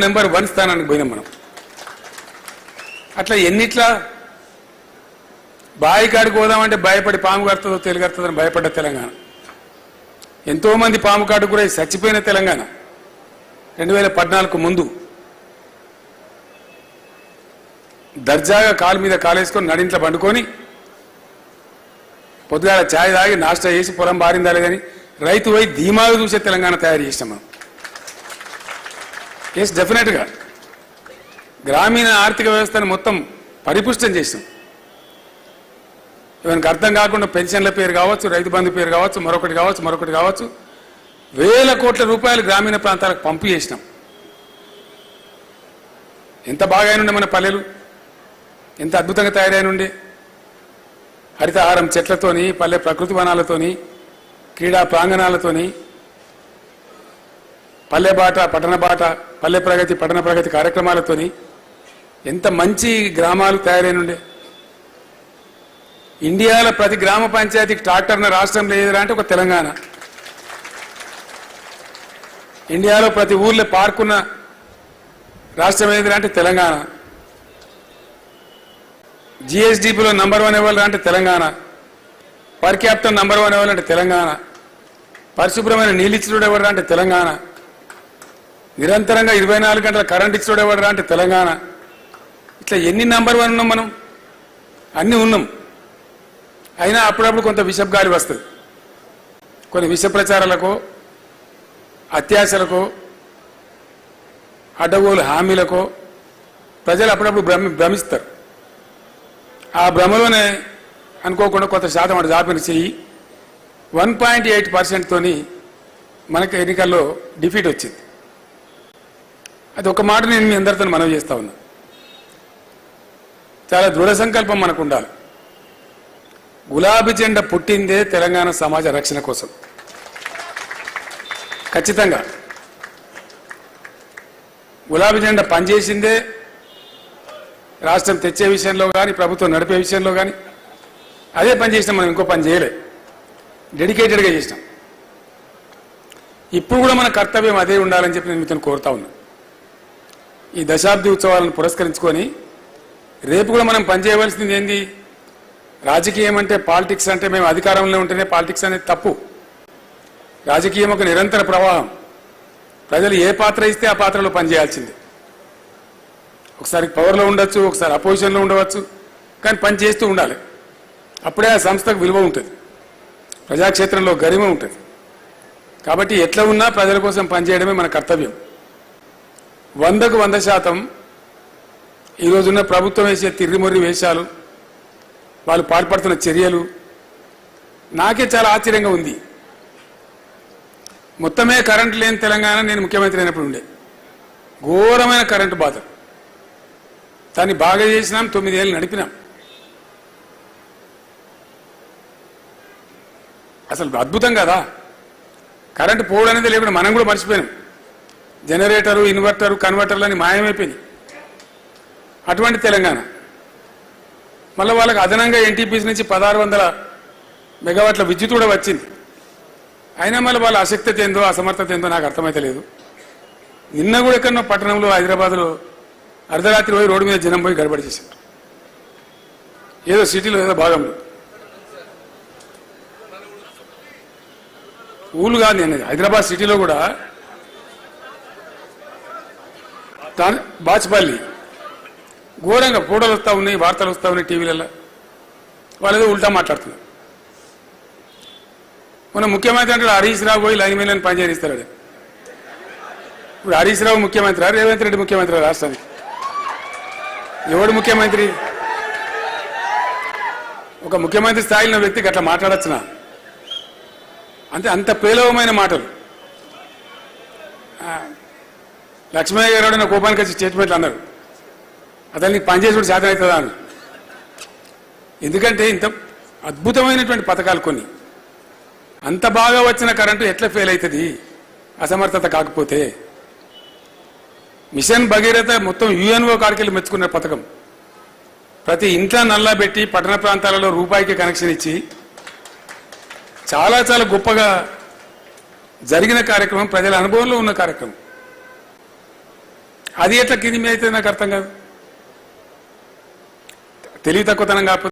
Number 1 స్థానానికి పోయినాం మనం. అట్లా ఎన్నిట్లా బాయి కాడికి పోదామంటే భయపడి పాము కడుతుందో తెలుగడుతుందని భయపడ్డ తెలంగాణ. ఎంతోమంది పాము కాడికి కూడా చచ్చిపోయిన తెలంగాణ. 2014 ముందు దర్జాగా కాలు మీద కాలేసుకొని నడింట్లో పండుకొని పొద్దుగాల ఛాయ్ తాగి నాష్టా చేసి పొలం బారిందా లేదని రైతు పోయి ధీమాగా చూసే తెలంగాణ తయారు చేసినాం మనం. ఎస్, డెఫినెట్గా గ్రామీణ ఆర్థిక వ్యవస్థను మొత్తం పరిపుష్టం చేసాం. ఇవన్నీ అర్థం కాకుండా పెన్షన్ల పేరు కావచ్చు, రైతు బంధు పేరు కావచ్చు, మరొకటి కావచ్చు వేల కోట్ల రూపాయలు గ్రామీణ ప్రాంతాలకు పంపు చేసినాం. ఎంత బాగా అయినుండే మన పల్లెలు, ఎంత అద్భుతంగా తయారైనుండే. హరితహారం చెట్లతోని, పల్లె ప్రకృతి వనాలతోని, క్రీడా ప్రాంగణాలతోని, పల్లె బాట పట్టణ బాట, పల్లె ప్రగతి పట్టణ ప్రగతి కార్యక్రమాలతోని ఎంత మంచి గ్రామాలు తయారైనుండే. ఇండియాలో ప్రతి గ్రామ పంచాయతీకి ట్రాక్టర్న రాష్ట్రంలో ఏదిరా అంటే ఒక తెలంగాణ. ఇండియాలో ప్రతి ఊర్లో పార్కున్న రాష్ట్రం ఏదిరా అంటే తెలంగాణ. జిఎస్డిపిలో నంబర్ 1 ఎవరు అంటే తెలంగాణ. పర్ క్యాపిటల్ నంబర్ 1 ఎవరు అంటే తెలంగాణ. పరిశుభ్రమైన నీళ్ళు ఇచ్చినోడు ఎవరు అంటే తెలంగాణ. నిరంతరంగా 24 గంటల కరెంట్ ఇచ్చినోడు ఎవరు అంటే తెలంగాణ. ఇట్లా ఎన్ని నంబర్ 1 ఉన్నాం మనం, అన్నీ ఉన్నాం. అయినా అప్పుడప్పుడు కొంత విషగాలి వస్తుంది. కొన్ని విష ప్రచారాలకు, అత్యాశలకు, అడ్డగోలు హామీలకు ప్రజలు అప్పుడప్పుడు భ్రమిస్తారు. ఆ భ్రమలోనే అనుకోకుండా కొంత శాతం అటు జాపిన చెయ్యి 1.8% తోని మనకి ఎన్నికల్లో డిఫీట్ వచ్చింది. అది ఒక మాట నేను మీ అందరితో మనవి చేస్తా ఉన్నా. చాలా దృఢ సంకల్పం మనకు ఉండాలి. గులాబీ జెండా పుట్టిందే తెలంగాణ సమాజ రక్షణ కోసం. ఖచ్చితంగా గులాబీ జెండా పనిచేసిందే రాష్ట్రం తెచ్చే విషయంలో కానీ, ప్రభుత్వం నడిపే విషయంలో కానీ. అదే పని చేసినాం మనం, ఇంకో పని చేయలే. డెడికేటెడ్గా చేసినాం. ఇప్పుడు కూడా మన కర్తవ్యం అదే ఉండాలని చెప్పి నేను మీతో కోరుతా ఉన్నా. ఈ దశాబ్ది ఉత్సవాలను పురస్కరించుకొని రేపు కూడా మనం పనిచేయవలసింది ఏంది? రాజకీయం అంటే, పాలిటిక్స్ అంటే మేము అధికారంలో ఉంటేనే పాలిటిక్స్ అనేది తప్పు. రాజకీయం ఒక నిరంతర ప్రవాహం. ప్రజలు ఏ పాత్ర ఇస్తే ఆ పాత్రలో పనిచేయాల్సిందే. ఒకసారి పవర్లో ఉండొచ్చు, ఒకసారి అపోజిషన్లో ఉండవచ్చు, కానీ పని చేస్తూ ఉండాలి. అప్పుడే ఆ సంస్థకు విలువ ఉంటుంది, ప్రజాక్షేత్రంలో గరిమ ఉంటుంది. కాబట్టి ఎట్లా ఉన్నా ప్రజల కోసం పనిచేయడమే మన కర్తవ్యం. 100కు 100% ఈరోజున్న ప్రభుత్వం వేసే తిర్రిమొర్రి వేషాలు, వాళ్ళు పాల్పడుతున్న చర్యలు నాకే చాలా ఆశ్చర్యంగా ఉంది. మొత్తమే కరెంటు లేని తెలంగాణ నేను ముఖ్యమంత్రి అయినప్పుడు ఉండే. ఘోరమైన కరెంటు బాధ. దాన్ని బాగా చేసినాం, 9 ఏళ్ళు నడిపినాం. అసలు అద్భుతం కదా. కరెంటు పోవడం అనేది లేకుండా మనం కూడా మర్చిపోయినాం. జనరేటరు, ఇన్వర్టరు, కన్వర్టర్లు అని మాయమైపోయినాయి. అటువంటి తెలంగాణ. మళ్ళీ వాళ్ళకి అదనంగా ఎన్టీపీసీ నుంచి 1600 మెగావాట్ల విద్యుత్ కూడా వచ్చింది. అయినా మళ్ళీ వాళ్ళ అశక్తత ఏందో, అసమర్థత ఏందో నాకు అర్థమైతే లేదు. నిన్న కూడా ఎక్కడో పట్టణంలో, హైదరాబాద్లో అర్ధరాత్రి పోయి రోడ్డు మీద జనం పోయి గడబడి చేశారు. ఏదో సిటీలో ఏదో భాగంలో. ఊళ్ళు కాదు నేను, హైదరాబాద్ సిటీలో కూడా బాచ్పల్లి ఘోరంగా ఫోటోలు వస్తూ ఉన్నాయి, వార్తలు వస్తూ ఉన్నాయి టీవీలలో. వాళ్ళు ఏదో ఉల్టా మాట్లాడుతున్నారు. మన ముఖ్యమంత్రి అంటే హరీష్ రావు పోయి లైన్ మీద పనిచేయిస్తాడు. ఇప్పుడు హరీష్ రావు ముఖ్యమంత్రి, రేవంత్ రెడ్డి ముఖ్యమంత్రి రాష్ట్రానికి. ఎవడు ముఖ్యమంత్రి? ఒక ముఖ్యమంత్రి స్థాయిలో వ్యక్తికి అట్లా మాట్లాడచ్చునా? అంత పేలవమైన మాటలు. లక్ష్మయ్య గారు నా కోపానికి వచ్చి స్టేట్మెంట్లు అన్నారు. అతను నీకు పనిచేసి శాతం అవుతుందా అని. ఎందుకంటే ఇంత అద్భుతమైనటువంటి పథకాలు కొన్ని, అంత బాగా వచ్చిన కరెంటు ఎట్లా ఫెయిల్ అవుతుంది అసమర్థత కాకపోతే? మిషన్ భగీరథ మొత్తం యుఎన్ఓ కాడికెళ్ళి మెచ్చుకున్న పథకం. ప్రతి ఇంట్లో నల్లా పెట్టి పట్టణ ప్రాంతాలలో రూపాయికి కనెక్షన్ ఇచ్చి చాలా చాలా గొప్పగా జరిగిన కార్యక్రమం, ప్రజల అనుభవంలో ఉన్న కార్యక్రమం. అది ఎట్లా కింది మీద అయితే నాకు అర్థం కాదు. తెలివి తక్కువతనం కాకపోతే